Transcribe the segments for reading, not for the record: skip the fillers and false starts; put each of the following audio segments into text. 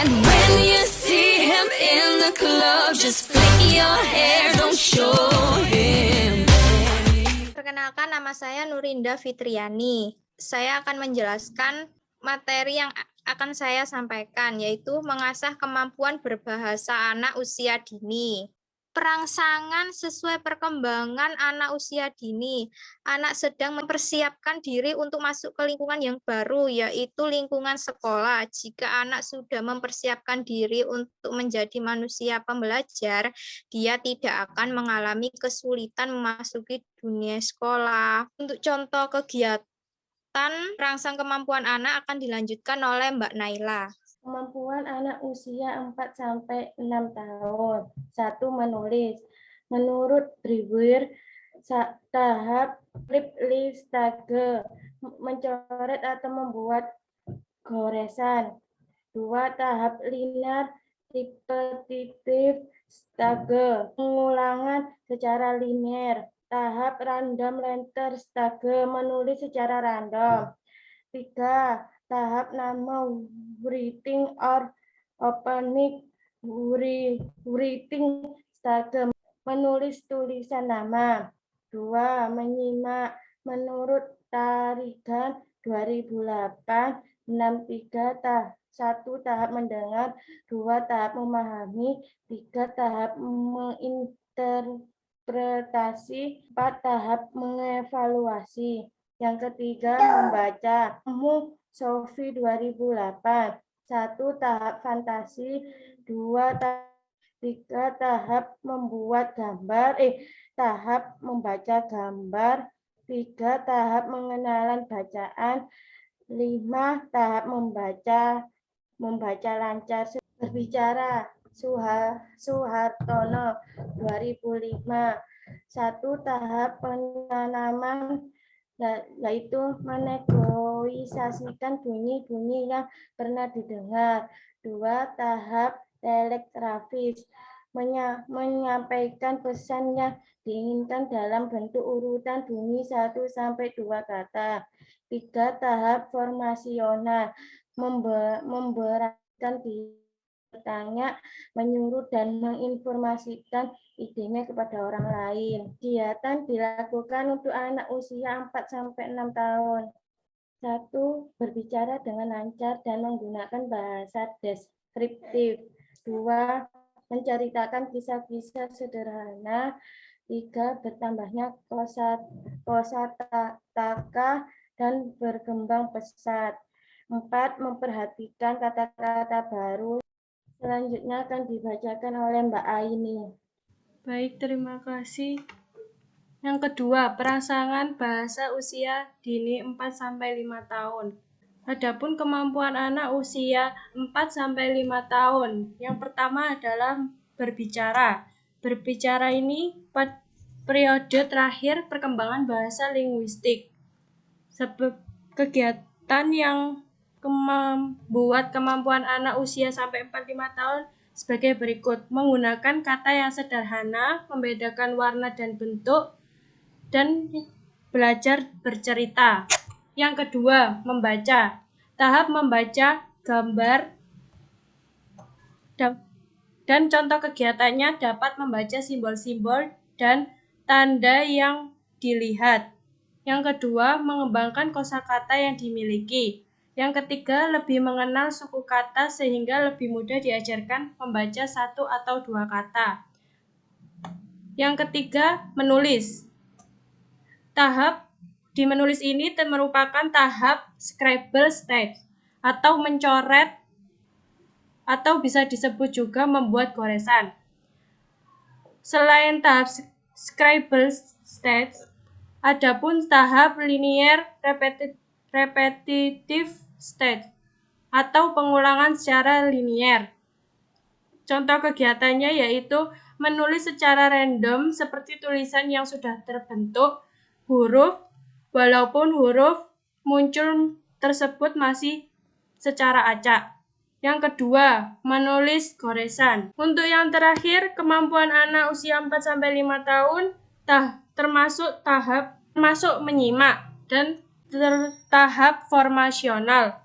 And when you see him in the club, just flick your hair, don't show him. Perkenalkan, nama saya Nurinda Fitriani. Saya akan menjelaskan materi yang akan saya sampaikan, yaitu mengasah kemampuan berbahasa anak usia dini. Perangsangan sesuai perkembangan anak usia dini. Anak sedang mempersiapkan diri untuk masuk ke lingkungan yang baru, yaitu lingkungan sekolah. Jika anak sudah mempersiapkan diri untuk menjadi manusia pembelajar, dia tidak akan mengalami kesulitan memasuki dunia sekolah. Untuk contoh kegiatan perangsang kemampuan anak akan dilanjutkan oleh Mbak Naila. Kemampuan anak usia 4-6 tahun. 1. Menulis. Menurut Brewer, tahap Lipstage, mencoret atau membuat goresan. 2. Tahap linear repetitive stage, pengulangan secara linear. Tahap random letter stage, menulis secara random. 3. Tahap nama writing or opening writing stage, menulis tulisan nama. 2. Menyimak. Menurut Tarigan 2008, 63 1. Tahap mendengar. 2. Tahap memahami. 3. Tahap menginterpretasi. 4. Tahap mengevaluasi. Yang ketiga, membaca. Sophie 2008. 1. Tahap fantasi. 2. 3. Tahap membuat gambar. Tahap membaca gambar. 3. Tahap mengenalan bacaan. 5. Tahap membaca lancar. Berbicara. Suhartono 2005. 1. Tahap penanaman, yaitu menegosiasikan bunyi-bunyi yang pernah didengar. 2. Tahap telegrafis, menyampaikan pesan yang diinginkan dalam bentuk urutan bunyi 1-2 kata. 3. Tahap formasional, memberanikan bertanya, menyuruh, dan menginformasikan idenya kepada orang lain. Kegiatan dilakukan untuk anak usia 4-6 tahun. 1. Berbicara dengan lancar dan menggunakan bahasa deskriptif. 2. Menceritakan kisah-kisah sederhana. 3. Bertambahnya kosakata dan berkembang pesat. 4. Memperhatikan kata-kata baru. Selanjutnya akan dibacakan oleh Mbak Aini. Baik, terima kasih. Yang kedua, perangsangan bahasa usia dini 4-5 tahun. Adapun kemampuan anak usia 4-5 tahun. Yang pertama adalah berbicara. Berbicara ini periode terakhir perkembangan bahasa linguistik. Kegiatan yang membuat kemampuan anak usia sampai 4-5 tahun sebagai berikut. Menggunakan kata yang sederhana, membedakan warna dan bentuk, dan belajar bercerita. Yang kedua, membaca. Tahap membaca gambar dan contoh kegiatannya dapat membaca simbol-simbol dan tanda yang dilihat. Yang kedua, mengembangkan kosakata yang dimiliki. Yang ketiga, lebih mengenal suku kata sehingga lebih mudah diajarkan membaca 1 atau 2 kata. Yang ketiga, menulis. Tahap di menulis ini merupakan tahap scribble stage atau mencoret, atau bisa disebut juga membuat goresan. Selain tahap scribble stage, adapun tahap linear repetitive stage atau pengulangan secara linier. Contoh kegiatannya yaitu menulis secara random seperti tulisan yang sudah terbentuk huruf, walaupun huruf muncul tersebut masih secara acak. Yang kedua, menulis goresan. Untuk yang terakhir, kemampuan anak usia 4-5 tahun termasuk menyimak dan tahap formasional.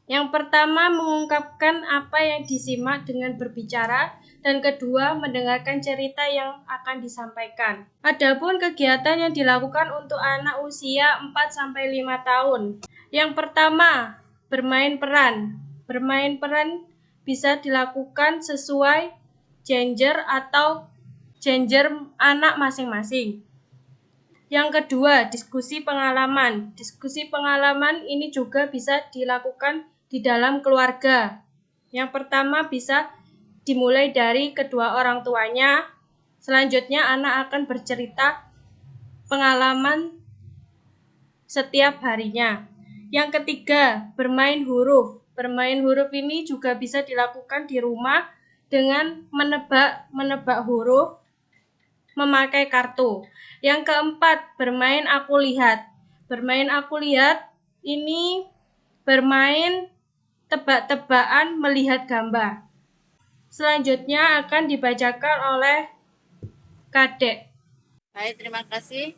Yang pertama, mengungkapkan apa yang disimak dengan berbicara, dan kedua, mendengarkan cerita yang akan disampaikan. Adapun kegiatan yang dilakukan untuk anak usia 4-5 tahun. Yang pertama, bermain peran. Bermain peran bisa dilakukan sesuai gender atau gender anak masing-masing. Yang kedua, diskusi pengalaman. Diskusi pengalaman ini juga bisa dilakukan di dalam keluarga. Yang pertama bisa dimulai dari kedua orang tuanya. Selanjutnya anak akan bercerita pengalaman setiap harinya. Yang ketiga, bermain huruf. Bermain huruf ini juga bisa dilakukan di rumah dengan menebak huruf memakai kartu. Yang keempat, bermain aku lihat. Bermain aku lihat ini bermain tebak-tebakan melihat gambar. Selanjutnya akan dibacakan oleh Kadek. Baik, terima kasih.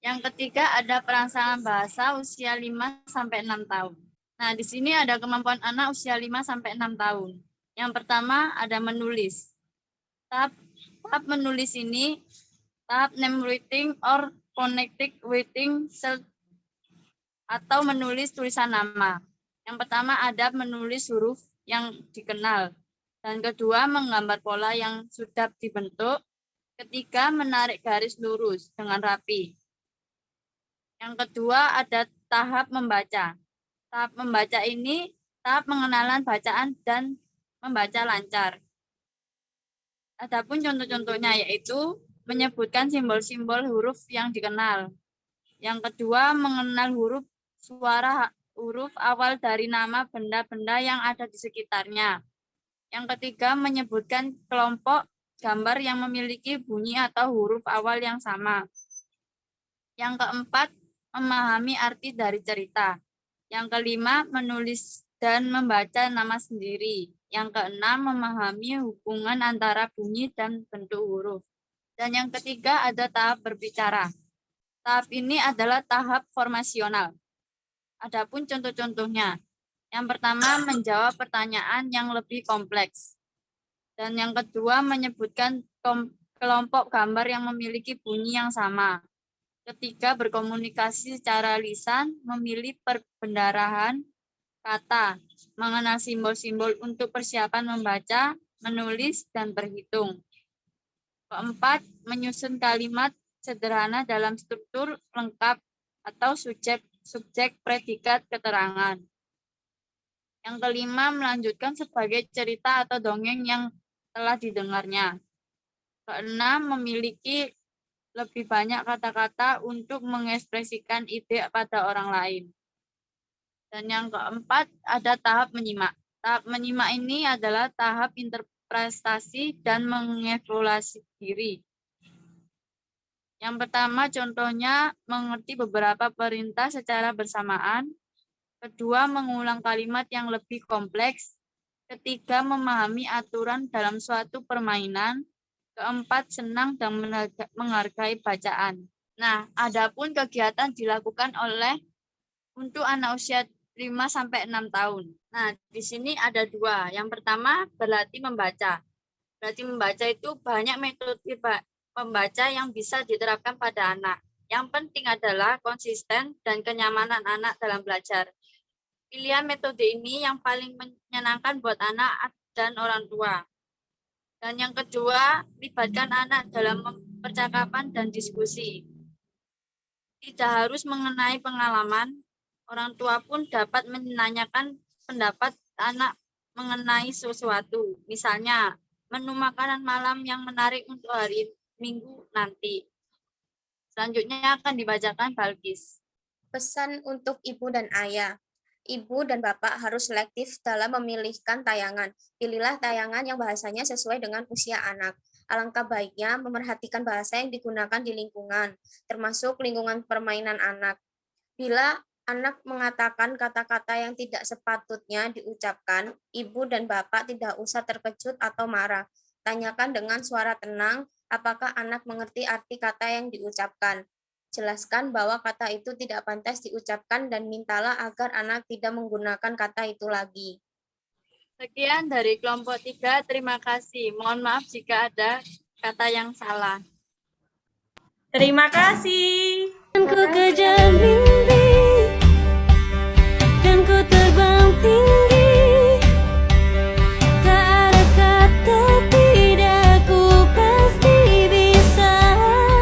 Yang ketiga ada perangsangan bahasa usia 5-6 tahun. Nah, di sini ada kemampuan anak usia 5-6 tahun. Yang pertama ada menulis. Tahap menulis ini tahap name writing or connected writing atau menulis tulisan nama. Yang pertama ada menulis huruf yang dikenal. Dan kedua menggambar pola yang sudah dibentuk. Ketiga menarik garis lurus dengan rapi. Yang kedua ada tahap membaca. Tahap membaca ini tahap pengenalan bacaan dan membaca lancar. Adapun contoh-contohnya yaitu menyebutkan simbol-simbol huruf yang dikenal. Yang kedua, mengenal huruf awal dari nama benda-benda yang ada di sekitarnya. Yang ketiga, menyebutkan kelompok gambar yang memiliki bunyi atau huruf awal yang sama. Yang keempat, memahami arti dari cerita. Yang kelima, menulis dan membaca nama sendiri. Yang keenam, memahami hubungan antara bunyi dan bentuk huruf. Dan yang ketiga, ada tahap berbicara. Tahap ini adalah tahap formasional. Adapun contoh-contohnya. Yang pertama, menjawab pertanyaan yang lebih kompleks. Dan yang kedua, menyebutkan kelompok gambar yang memiliki bunyi yang sama. Ketiga, berkomunikasi secara lisan, memilih perbendarahan kata, mengenal simbol-simbol untuk persiapan membaca, menulis, dan berhitung. Keempat, menyusun kalimat sederhana dalam struktur lengkap atau subjek predikat keterangan. Yang kelima, melanjutkan sebagai cerita atau dongeng yang telah didengarnya. Keenam, memiliki lebih banyak kata-kata untuk mengekspresikan ide pada orang lain. Dan yang keempat, ada tahap menyimak. Tahap menyimak ini adalah tahap interpretasi dan mengevaluasi diri. Yang pertama, contohnya mengerti beberapa perintah secara bersamaan. Kedua, mengulang kalimat yang lebih kompleks. Ketiga, memahami aturan dalam suatu permainan. Keempat, senang dan menghargai bacaan. Nah, adapun kegiatan dilakukan untuk anak usia 5-6 tahun. Nah, di sini ada dua. Yang pertama, berlatih membaca. Berlatih membaca itu banyak metode membaca yang bisa diterapkan pada anak. Yang penting adalah konsisten dan kenyamanan anak dalam belajar. Pilihan metode ini yang paling menyenangkan buat anak dan orang tua. Dan yang kedua, libatkan anak dalam percakapan dan diskusi. Tidak harus mengenai pengalaman, orang tua pun dapat menanyakan pendapat anak mengenai sesuatu. Misalnya, menu makanan malam yang menarik untuk hari Minggu nanti. Selanjutnya akan dibacakan Balkis. Pesan untuk ibu dan ayah. Ibu dan bapak harus selektif dalam memilihkan tayangan. Pilihlah tayangan yang bahasanya sesuai dengan usia anak. Alangkah baiknya memerhatikan bahasa yang digunakan di lingkungan, termasuk lingkungan permainan anak. Bila anak mengatakan kata-kata yang tidak sepatutnya diucapkan, ibu dan bapak tidak usah terkejut atau marah. Tanyakan dengan suara tenang, apakah anak mengerti arti kata yang diucapkan. jelaskan bahwa kata itu tidak pantas diucapkan dan mintalah agar anak tidak menggunakan kata itu lagi. Sekian dari kelompok 3, terima kasih. Mohon maaf jika ada kata yang salah. Terima kasih. Ku kejar mimpi